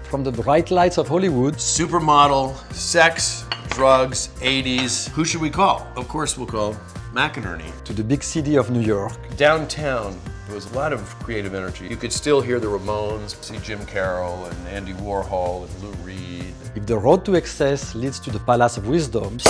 From the bright lights of Hollywood Supermodel, sex, drugs, 80s. Who should we call? Of course we'll call McInerney. to the big city of New York, Downtown, there was a lot of creative energy. You could still hear the Ramones, see Jim Carroll and Andy Warhol and Lou Reed. if the road to excess leads to the Palace of Wisdoms,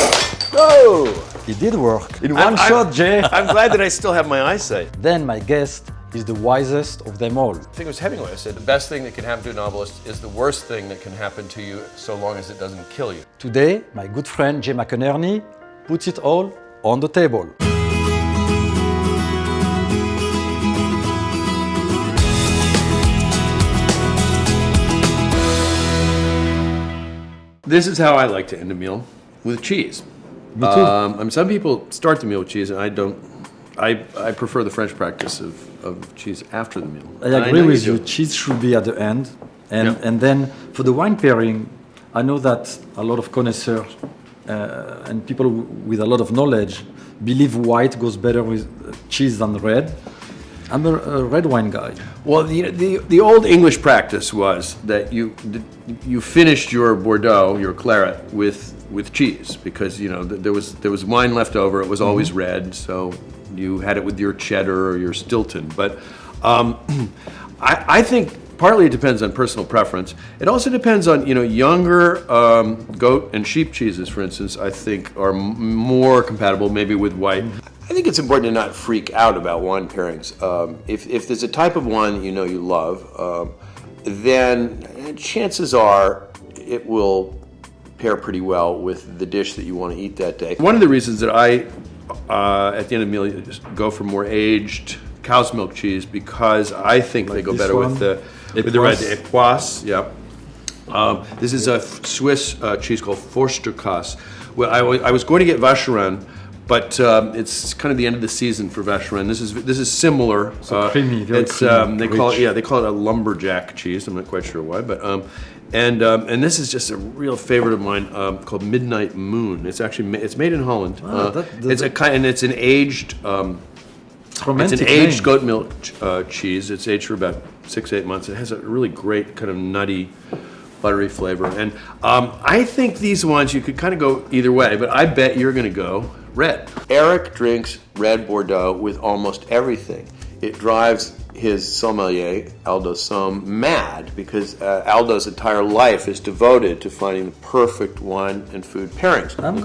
Oh! it did work. In one shot, Jay. I'm glad that I still have my eyesight. Then my guest is the wisest of them all. I think it was Hemingway who said the best thing that can happen to a novelist is the worst thing that can happen to you so long as it doesn't kill you. Today, my good friend Jay McInerney puts it all on the table. This is how I like to end a meal, with cheese. Me too. Some people start the meal with cheese, and I don't. I prefer the French practice of cheese after the meal. I And agree know with do. you. Cheese should be at the end. And, Yeah. and then for the wine pairing, I know that a lot of connoisseurs and people with a lot of knowledge believe white goes better with cheese than red. I'm a red wine guy. Well, the old English practice was that you finished your Bordeaux, your claret, with cheese because there was wine left over. It was always red, so you had it with your cheddar or your Stilton. But I think partly it depends on personal preference. It also depends on younger goat and sheep cheeses, for instance. I think are more compatible maybe with white. I think it's important to not freak out about wine pairings. If there's a type of wine you love, then chances are it will pair pretty well with the dish that you want to eat that day. One of the reasons that I, at the end of the meal, just go for more aged cow's milk cheese because I think they go better with the red Epoisse. Yeah. This is a Swiss cheese called Forsterkäse. Well, I was going to get Vacherin, but it's kind of the end of the season for Vacherin. This is similar. So creamy, very creamy, They call it a lumberjack cheese. I'm not quite sure why, but and this is just a real favorite of mine called Midnight Moon. It's made in Holland. It's an aged. It's an aged goat milk cheese. It's aged for about 6-8 months. It has a really great kind of nutty, buttery flavor. And I think these ones you could kind of go either way, but I bet you're going to go red. Eric drinks red Bordeaux with almost everything. It drives his sommelier, Aldo Somme, mad because Aldo's entire life is devoted to finding the perfect wine and food pairings. I'm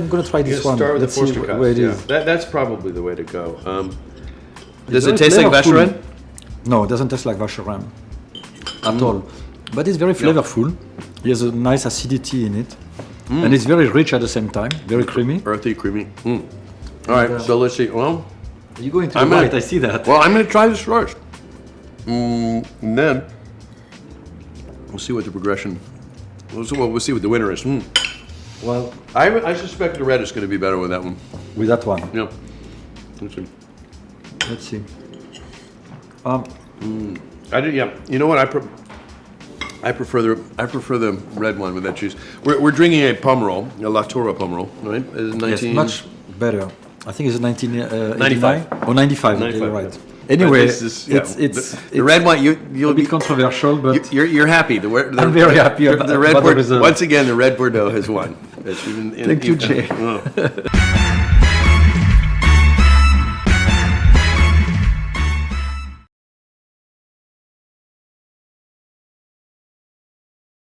going to try this one. Start with Let's the see Forsterkäse. where it is. That's probably the way to go. Does very it taste like flavorful. Vacherin? No, it doesn't taste like Vacherin at all. But it's very flavorful. It has a nice acidity in it. And it's very rich at the same time, very creamy. Earthy, creamy. All right, so let's see. Well, You're going to the right, I see that. Well, I'm going to try this first. And then we'll see what the progression. We'll see what the winner is. Well, I suspect the red is going to be better with that one. with that one, Yeah. Let's see. let's see. I do. Yeah. You know what? I prefer the red one with that cheese. We're drinking a Pomerol, a La Torre Pomerol, right? It's Yes, much better. I think it's 1989 95. or 95. 95, You're right. yeah. Anyway, But this is- it's the red one. You'll a bit be controversial, but you're happy. I'm very happy the about red the result. Once again, the red Bordeaux has won. Thank you, Jay. Oh.